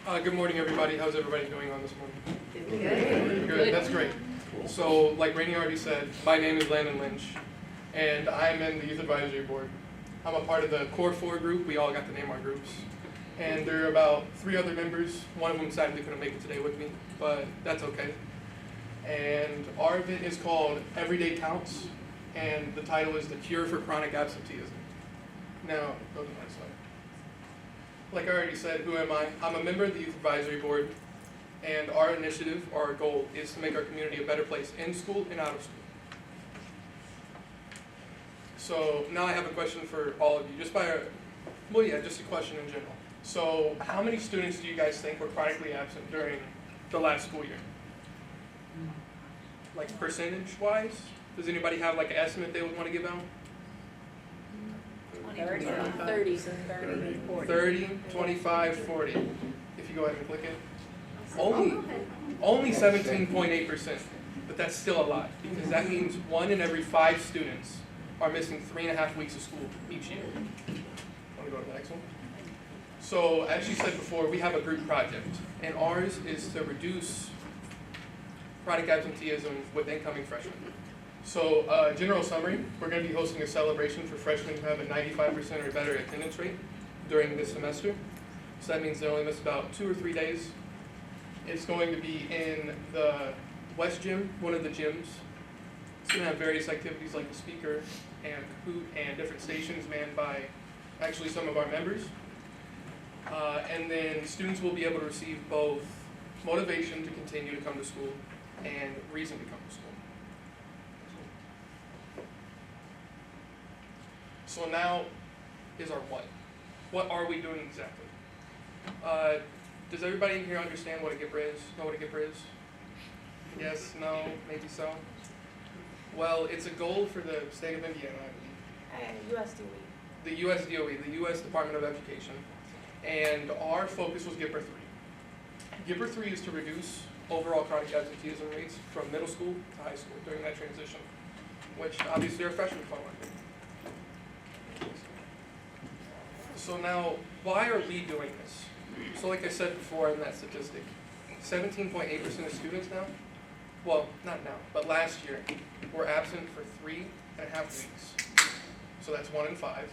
Good morning, everybody. How's everybody doing on this morning? Good. Good, that's great. So, like Rainey already said, my name is Landon Lynch, and I'm in the Youth Advisory Board. I'm a part of the Core 4 group. We all got to name our groups. And there are about 3 other members. One of them sadly couldn't make it today with me, but that's okay. And our event is called Everyday Counts, and the title is The Cure for Chronic Absenteeism. Now, go to the next slide. Like I already said, who am I? I'm a member of the Youth Advisory Board, and our initiative, or our goal, is to make our community a better place in school and out of school. So now I have a question for all of you, just a question in general. So how many students do you guys think were chronically absent during the last school year? Like percentage-wise? Does anybody have like an estimate they would want to give out? 30, 40. 30, 25, 40. If you go ahead and click it. Only 17.8%, but that's still a lot, because that means 1 in every 5 students are missing 3.5 weeks of school each year. Want to go to the next one? So, as you said before, we have a group project, and ours is to reduce chronic absenteeism with incoming freshmen. So, general summary, we're going to be hosting a celebration for freshmen who have a 95% or better attendance rate during this semester. So that means they only miss about 2 or 3 days. It's going to be in the West Gym, one of the gyms. It's going to have various activities like a speaker and Kahoot and different stations manned by actually some of our members. And then students will be able to receive both motivation to continue to come to school and reason to come to school. So now is our what. What are we doing exactly? Does everybody in here understand what a GPRA is? Know what a GPRA is? Yes, no, maybe so? Well, it's a goal for the state of Indiana, I believe. USDOE. The USDOE, the U.S. Department of Education. And our focus was GPRA 3. GPRA 3 is to reduce overall chronic absenteeism rates from middle school to high school during that transition, which obviously our freshmen fall under. So now, why are we doing this? So like I said before in that statistic, 17.8% of students now, well, not now, but last year, were absent for 3.5 weeks. So that's 1 in 5.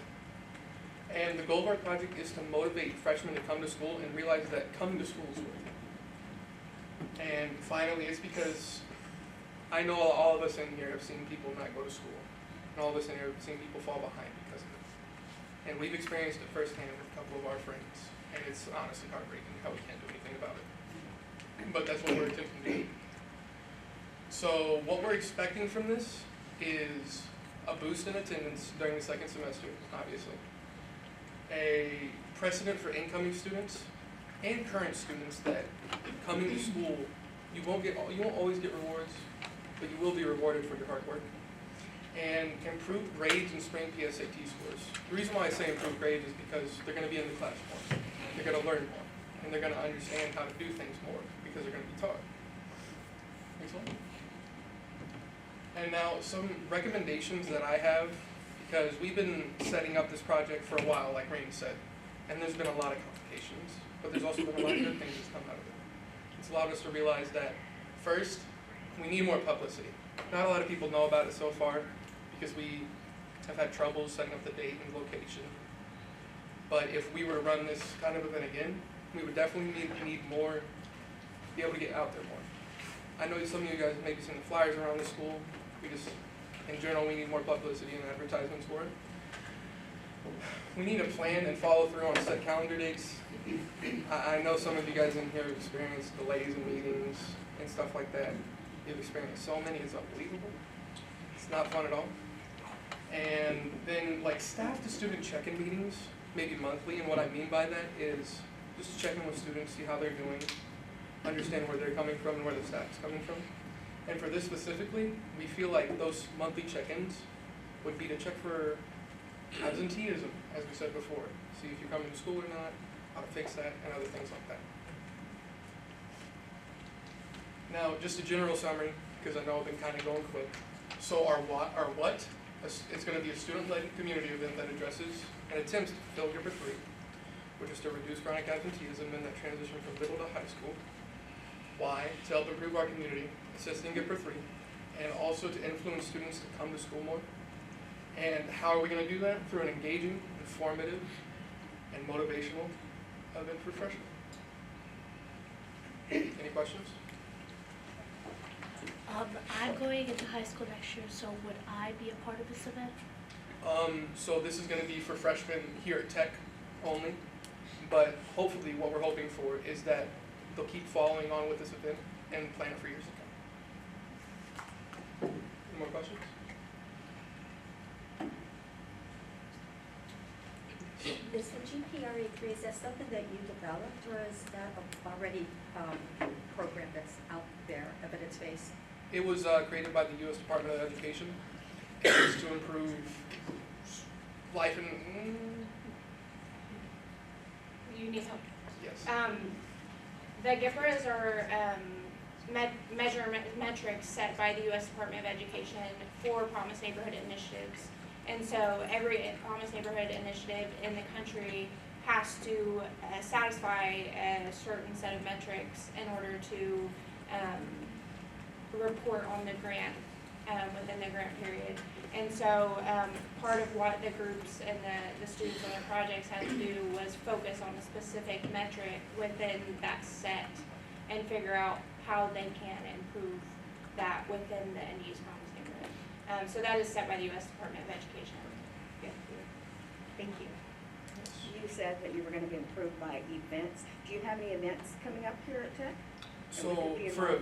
And the goal of our project is to motivate freshmen to come to school and realize that coming to school is worth it. And finally, it's because I know all of us in here have seen people not go to school. And all of us in here have seen people fall behind because of it. And we've experienced it firsthand with a couple of our friends. And it's honestly heartbreaking how we can't do anything about it. But that's what we're attempting to do. So what we're expecting from this is a boost in attendance during the second semester, obviously. A precedent for incoming students and current students that coming to school, you won't always get rewards, but you will be rewarded for your hard work. And improved grades and spring PSAT scores. The reason why I say improved grades is because they're going to be in the class more. They're going to learn more. And they're going to understand how to do things more because they're going to be taught. Next one. And now some recommendations that I have, because we've been setting up this project for a while, like Rainey said, and there's been a lot of complications, but there's also been a lot of good things that's come out of it. It's allowed us to realize that, first, we need more publicity. Not a lot of people know about it so far, because we have had trouble setting up the date and location. But if we were to run this kind of event again, we would definitely need more, be able to get out there more. I know some of you guys have maybe seen the flyers around the school. In general, we need more publicity and advertisements for it. We need to plan and follow through on set calendar dates. I know some of you guys in here have experienced delays in meetings and stuff like that. You've experienced so many, it's unbelievable. It's not fun at all. And then like staff to student check-in meetings, maybe monthly, and what I mean by that is just check in with students, see how they're doing, understand where they're coming from and where the staff is coming from. And for this specifically, we feel like those monthly check-ins would be to check for absenteeism, as we said before. See if you're coming to school or not, how to fix that, and other things like that. Now, just a general summary, because I know I've been kind of going quick. So our what? It's going to be a student-led community event that addresses and attempts to fulfill GPRA 3. which is to reduce chronic absenteeism in that transition from middle to high school. Why? To help improve our community, assisting GPRA 3, and also to influence students to come to school more. And how are we going to do that? Through an engaging, informative, and motivational event for freshmen. Any questions? I'm going into high school next year, so would I be a part of this event? So this is going to be for freshmen here at Tech only, but hopefully what we're hoping for is that they'll keep following on with this event and plan it for years to come. Any more questions? Is the GPRA 3, is that something that you developed, or is that already program that's out there, evidence-based? It was created by the U.S. Department of Education. It was to improve life in, You need help. yes. The GPRAs are metrics set by the U.S. Department of Education for Promise Neighborhood initiatives. And so every Promise Neighborhood initiative in the country has to satisfy a certain set of metrics in order to report on the grant within the grant period. And so part of what the groups and the students on their projects had to do was focus on a specific metric within that set and figure out how they can improve that within the end-use Promise Neighborhood. So that is set by the U.S. Department of Education. Yeah. Thank you. You said that you were going to be improved by events. Do you have any events coming up here at Tech? So for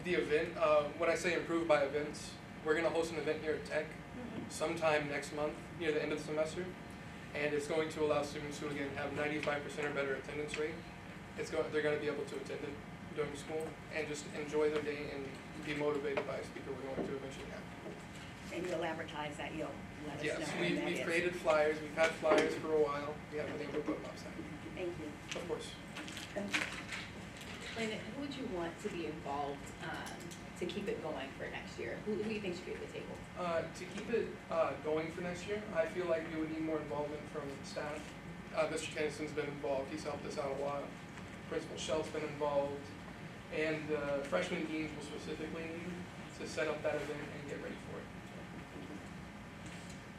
the event, when I say improved by events, we're going to host an event here at Tech sometime next month, near the end of the semester, and it's going to allow students who again have 95% or better attendance rate. They're going to be able to attend it during school and just enjoy their day and be motivated by a speaker we're going to eventually have. And you'll advertise that, you'll let us Yes, know when that we've is. created flyers. We've had flyers for a while. We haven't been able to put them outside. Thank you. Of course. Landon, who would you want to be involved to keep it going for next year? Who do you think should be at the table? To keep it going for next year, I feel like we would need more involvement from staff. Mr. Tennyson's been involved. He's helped us out a lot. Principal Shell's been involved. And freshman deans will specifically need to set up that event and get ready for it.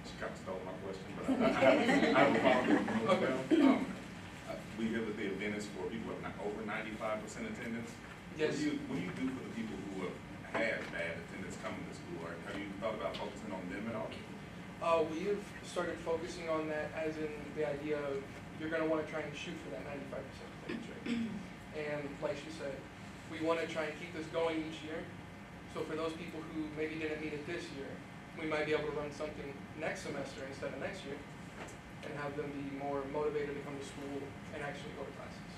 She kind of stole my question, but I have a follow-up. Okay. We hear that the event is for people with over 95% attendance. Yes. What do you do for the people who have had bad attendance coming to school? Or have you thought about focusing on them at all? We have started focusing on that as in the idea of you're going to want to try and shoot for that 95% attendance rate. And like she said, we want to try and keep this going each year. So for those people who maybe didn't meet it this year, we might be able to run something next semester instead of next year and have them be more motivated to come to school and actually go to classes.